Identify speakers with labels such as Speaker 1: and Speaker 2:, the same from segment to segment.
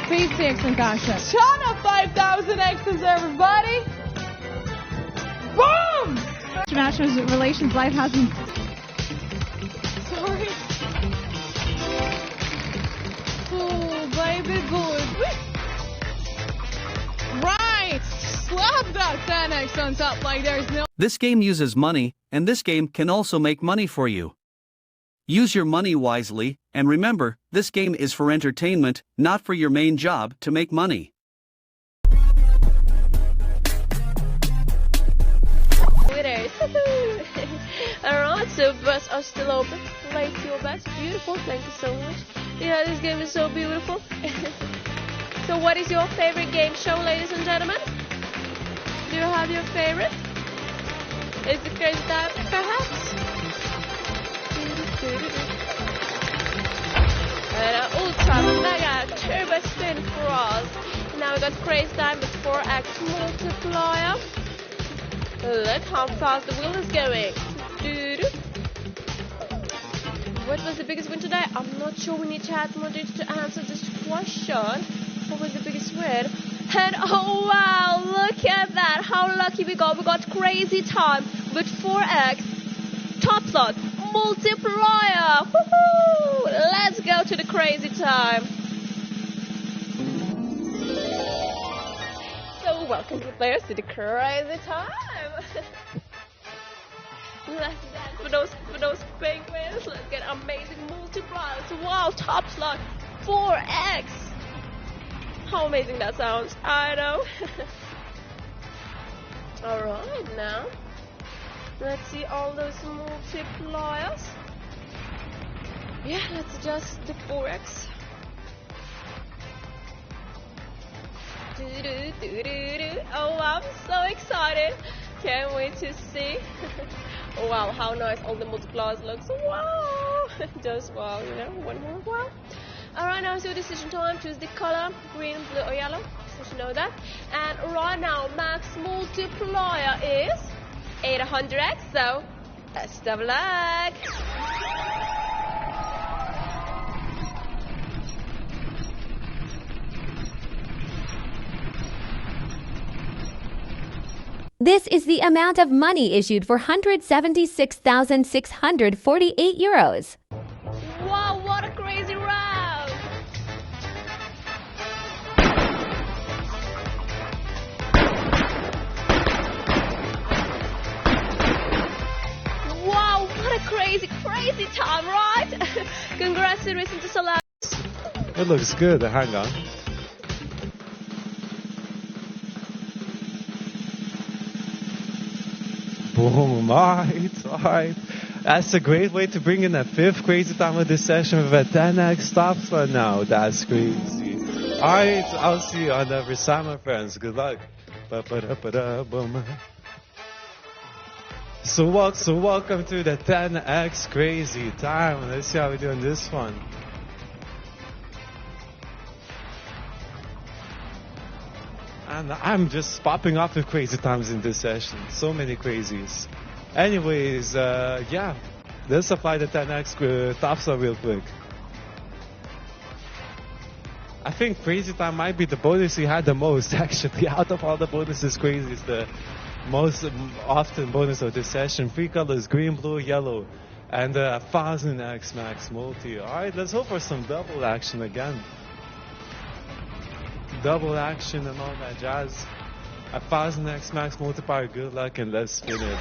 Speaker 1: P6 kanske. Tjena 5,000X's everybody! Boom!
Speaker 2: International relations life hasn't.
Speaker 1: Sorry. Oh, baby good. Right! Slap that 10X on top like there's no...
Speaker 3: This game uses money, and this game can also make money for you. Use your money wisely, and remember, this game is for entertainment, not for your main job to make money.
Speaker 4: Winners! Alright, so bets are still open. Place your bets. Beautiful, thank you so much. Yeah, this game is so beautiful. So what is your favorite game show, ladies and gentlemen? Do you have your favorite? Is it Crazy Time, perhaps? And ultra mega turbo spin for us. Now we got Crazy Time with 4x multiplier. Look how fast the wheel is going. What was the biggest win today? I'm not sure. We need to add more digits to answer this question. What was the biggest win? And oh wow, look at that. How lucky we got. We got Crazy Time with 4x TOPSLOT multiplier. Woohoo! Let's go to the Crazy Time. So welcome to players to the Crazy Time. Let's dance for those penguins. Let's get amazing multipliers. Wow, TOPSLOT 4x. How amazing that sounds. I know. Alright, now let's see all those multipliers. Yeah, let's adjust the 4x. Oh, I'm so excited. Can't wait to see. Oh, wow, how nice all the multipliers looks. Wow. Just wow, you know, one more wow. Alright, now it's your decision time. Choose the color, green, blue or yellow. So you know that. And right now, max multiplier is 800x. So, best of luck.
Speaker 5: This is the amount of money issued for 176,648 euros.
Speaker 4: Wow, what a crazy round! Wow, what a crazy time, right? Congratulations to Salah.
Speaker 6: It looks good. Hang on. Boom, alright. That's a great way to bring in a fifth Crazy Time of this session with a 10x TOPSLOT now. That's crazy. Alright, I'll see you on the other side, my friends. Good luck. So welcome to the 10x Crazy Time. Let's see how we do on this one. And I'm just popping off with crazy times in this session. So many crazies. Anyways, yeah. Let's apply the 10x TOPSLOT real quick. I think crazy time might be the bonus we had the most, actually. Out of all the bonuses, crazy is the most often bonus of this session. 3 colors, green, blue, yellow. And 1000x max multi. Alright, let's hope for some double action again. Double action and all that jazz. 1000x max multiplier, good luck and let's spin it.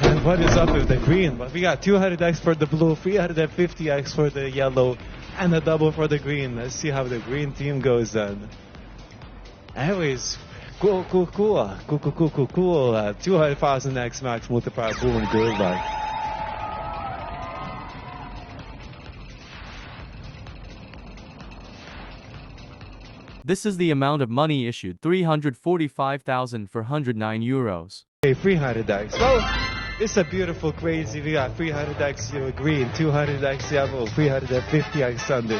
Speaker 6: And what is up with the green? But we got 200x for the blue, 350x for the yellow, and a double for the green. Let's see how the green team goes then. Anyways, Cool. 200,000x max multiplier, boom, good luck.
Speaker 7: This is the amount of money issued, 345,409 euros.
Speaker 6: Okay, 300x. Well, it's a beautiful crazy. We got 300x green, 200x yellow, 350x Sunday.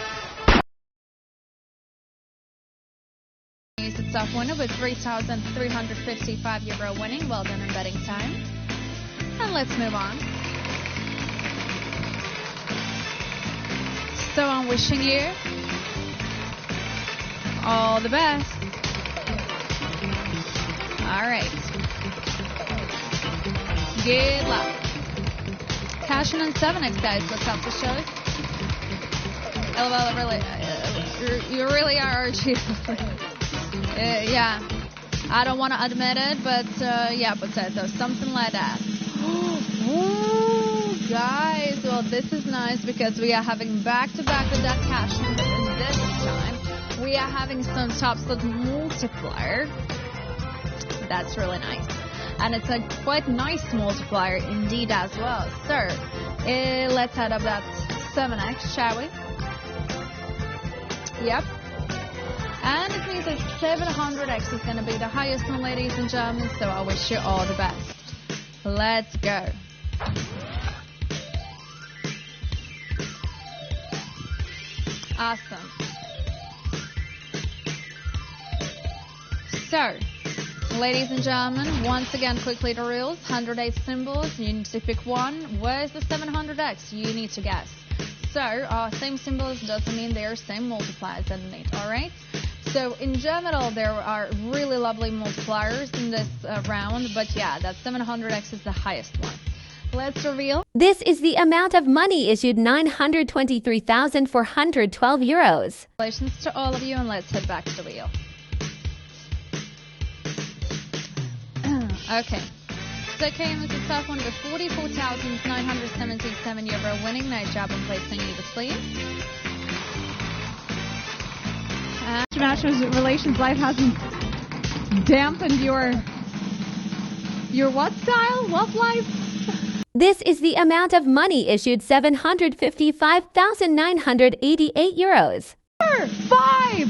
Speaker 2: top winner with €3,355 winning. Well done in betting time. And let's move on. So I'm wishing you all the best. All right. Good luck. Cash in on 7X, guys. Let's help the show. LOL, really, you really are Archie. Yeah. I don't want to admit it, but yeah, potato, something like that. Ooh, guys, well, this is nice because we are having back-to-back with that cash in, but this time we are having some TOPSLOT multiplier. That's really nice. And it's a quite nice multiplier indeed as well. So, let's add up that 7X, shall we? Yep. And it means that 700X is going to be the highest one, ladies and gentlemen, so I wish you all the best. Let's go. Awesome. So, ladies and gentlemen, once again, quickly the rules. 108 symbols, you need to pick one. Where's the 700X? You need to guess. So, same symbols doesn't mean they are same multipliers underneath, alright? So, in general, there are really lovely multipliers in this round, but yeah, that 700X is the highest one. Let's reveal.
Speaker 5: This is the amount of money issued €923,412.
Speaker 2: Congratulations to all of you, and let's head back to the wheel. Okay. So came as a tough one with €44,977 winning. Nice job on placing you, please.
Speaker 1: International relations life hasn't dampened your what style? What life?
Speaker 5: This is the amount of money issued €755,988.
Speaker 1: 5!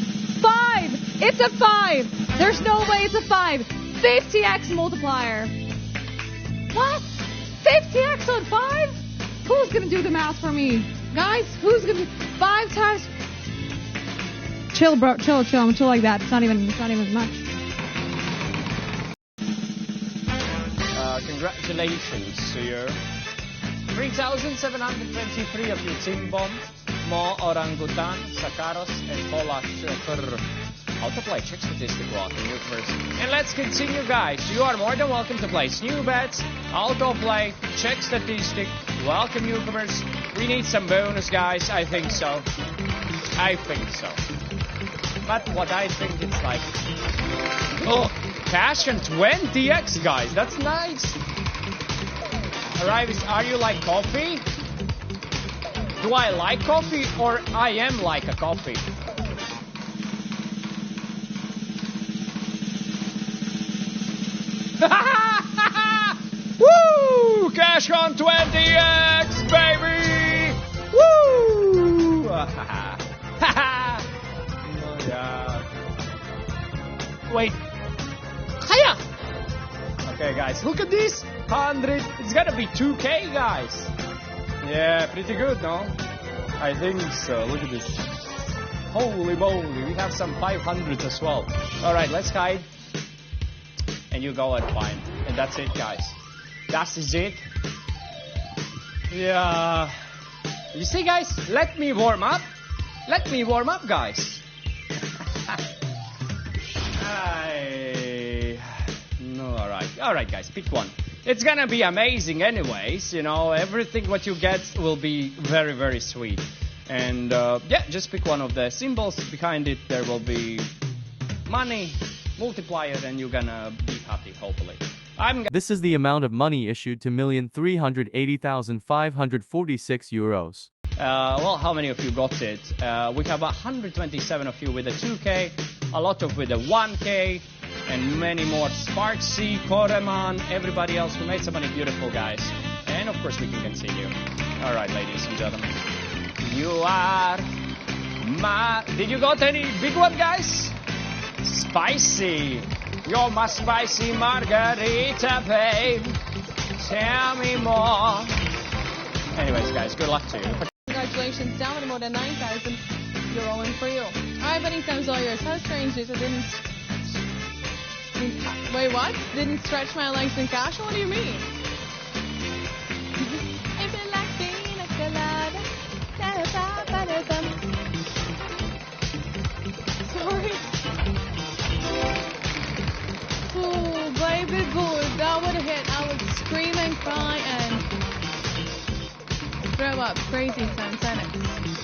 Speaker 1: It's a 5! There's no way it's a 5! 50x multiplier! What? 50x on 5? Who's gonna do the math for me? Guys, who's gonna 5 times? Chill, bro, chill. I'm chill like that. It's not even much.
Speaker 8: Congratulations to you. 3,723 of you team bomb, more orangutan, Sakaros, and Polak for Auto-play, check statistic walking first. And let's continue, guys. You are more than welcome to place new bets. Auto-play, check statistic, welcome newcomers. We need some bonus, guys. I think so. But what I think it's like... Oh, cash and 20x, guys. That's nice. Alright, are you like coffee? Do I like coffee or I am like a coffee? Woo! Cash on 20x, baby! Woo! Oh, yeah. Wait. Hiya! Okay, guys, look at this. 100. It's gonna be 2K, guys. Yeah, pretty good, no? I think so. Look at this. Holy moly, we have some 500s as well. Alright, let's hide. And you go and find. And that's it, guys. That is it. Yeah. You see, guys? Let me warm up. Let me warm up, guys. No, alright, guys. Pick one. It's gonna be amazing anyways. You know, everything what you get will be very, very sweet. And, yeah, just pick one of the symbols. Behind it, there will be money, multiplier, and you're gonna be happy, hopefully.
Speaker 7: This is the amount of money issued to €1,380,546.
Speaker 8: Well, how many of you got it? We have 127 of you with a 2K, a lot of with a 1K, and many more. Sparksy, Koreman, everybody else who made some money. Beautiful, guys. And of course, we can continue. All right, ladies and gentlemen. You are Did you got any big one, guys? Spicy. You're my spicy margarita, babe. Tell me more. Anyways, guys, good luck to you.
Speaker 1: Congratulations, down to more than 9,000. You're all in for you. Alright, betting time's all yours. How strange is it? Didn't
Speaker 9: in cash. Wait, what? Didn't stretch my legs in cash? What do you mean? Sorry. Oh, baby boy, that would have hit. I would scream and cry and throw up. Crazy sound sentence.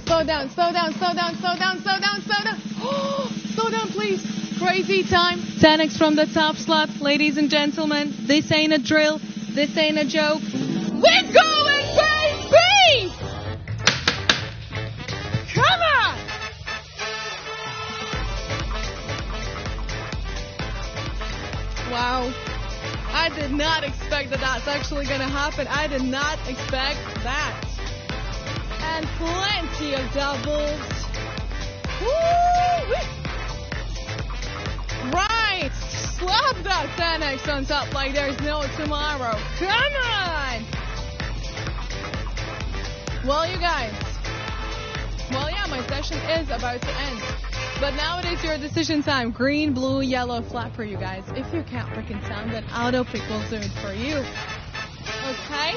Speaker 9: Slow down, slow down, slow down, slow down, slow down, slow down. Oh, slow down, please. Crazy time. 10x from the top slot. Ladies and gentlemen, this ain't a drill. This ain't a joke. We're going, baby! Come on! Wow. I did not expect that that's actually going to happen. I did not expect that. And plenty of doubles. Woo! Right. Slap that 10x on top like there's no tomorrow. Come on. Well, you guys. Well, yeah, my session is about to end. But now it is your decision time. Green, blue, yellow, flat for you guys. If you can't freaking sound, then auto pick will do it for you. Okay?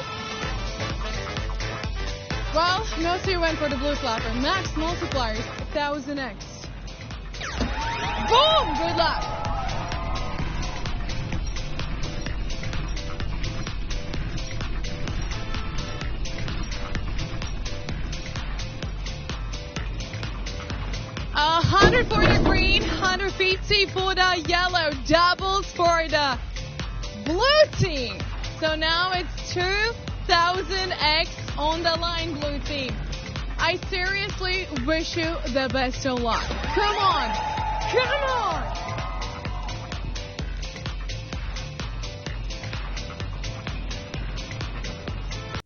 Speaker 9: Well, notice you went for the blue flapper. Max multipliers, 1000x. Boom! Good luck. $100 for the green, $150 for the yellow, doubles for the blue team. So now it's 2000x on the line, blue team. I seriously wish you the best of luck. Come on! Come on!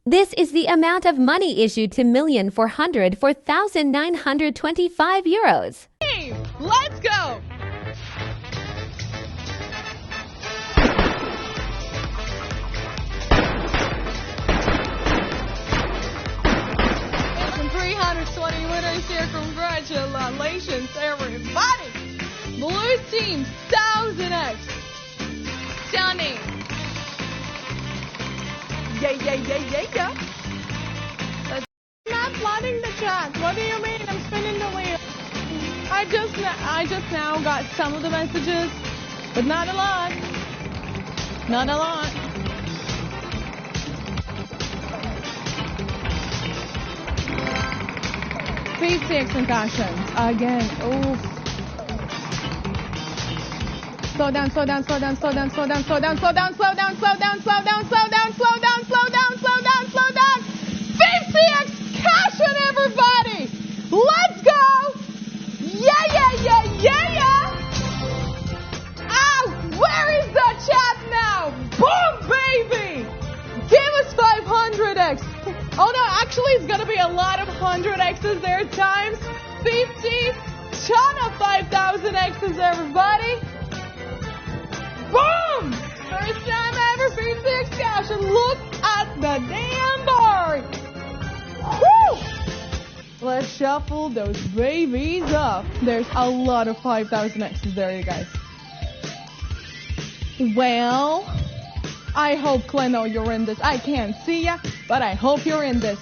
Speaker 5: This is the amount of money issued to million 400 for 1,925 euros.
Speaker 9: Hey, let's go! It's 320 winners here. Congratulations, everybody! Blue team, 1000x. Stunning. Yeah. I'm not flooding the chat. What do you mean? I'm spinning the wheel. I just now got some of the messages, but not a lot. Not a lot. PCX concussions again. Oof. Slow down, slow down, slow down, slow down, slow down, slow down, slow down, slow down, slow down, slow down, slow down, slow down, slow down, slow down, slow down. 50x cash on everybody. Let's go. Yeah. Ah, where is the chat now? Boom, baby. Give us 500x. Oh no, actually it's gonna be a lot of 100x's there times 50. Ton of 5,000x's, everybody. Boom! First time ever 50x cash, and look at the damn board. Woo! Let's shuffle those babies up. There's a lot of 5,000x's there, you guys. Well, I hope, Kleno, you're in this. I can't see ya, but I hope you're in this.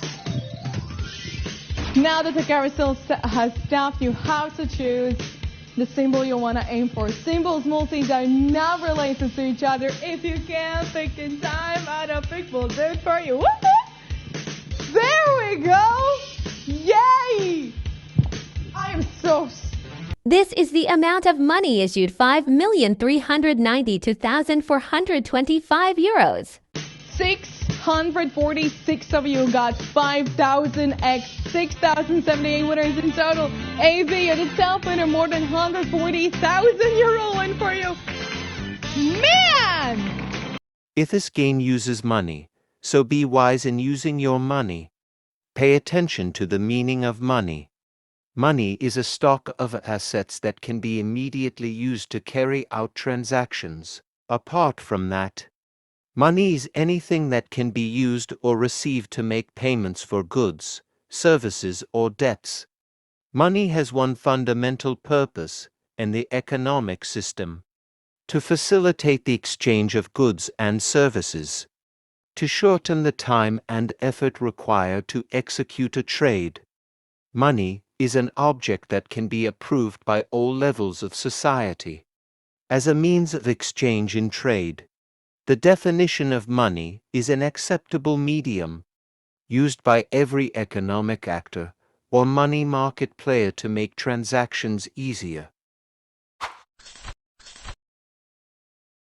Speaker 9: Now that the carousel has taught you how to choose the symbol you want to aim for. Symbols, multis are not related to each other. If you can't pick in time, auto pick will do it for you. Woo-hoo! There we go! Yay! I'm so...
Speaker 5: This is the amount of money issued 5,392,425 euros.
Speaker 9: 646 of you got 5,000x, 6,078 winners in total. AV and itself winner more than 140,000 euro win for you. Man!
Speaker 10: If this game uses money, so be wise in using your money. Pay attention to the meaning of money. Money is a stock of assets that can be immediately used to carry out transactions. Apart from that, money is anything that can be used or received to make payments for goods, services, or debts. Money has one fundamental purpose, and the economic system. To facilitate the exchange of goods and services. To shorten the time and effort required to execute a trade. Money is an object that can be approved by all levels of society. As a means of exchange in trade. The definition of money is an acceptable medium, used by every economic actor or money market player to make transactions easier.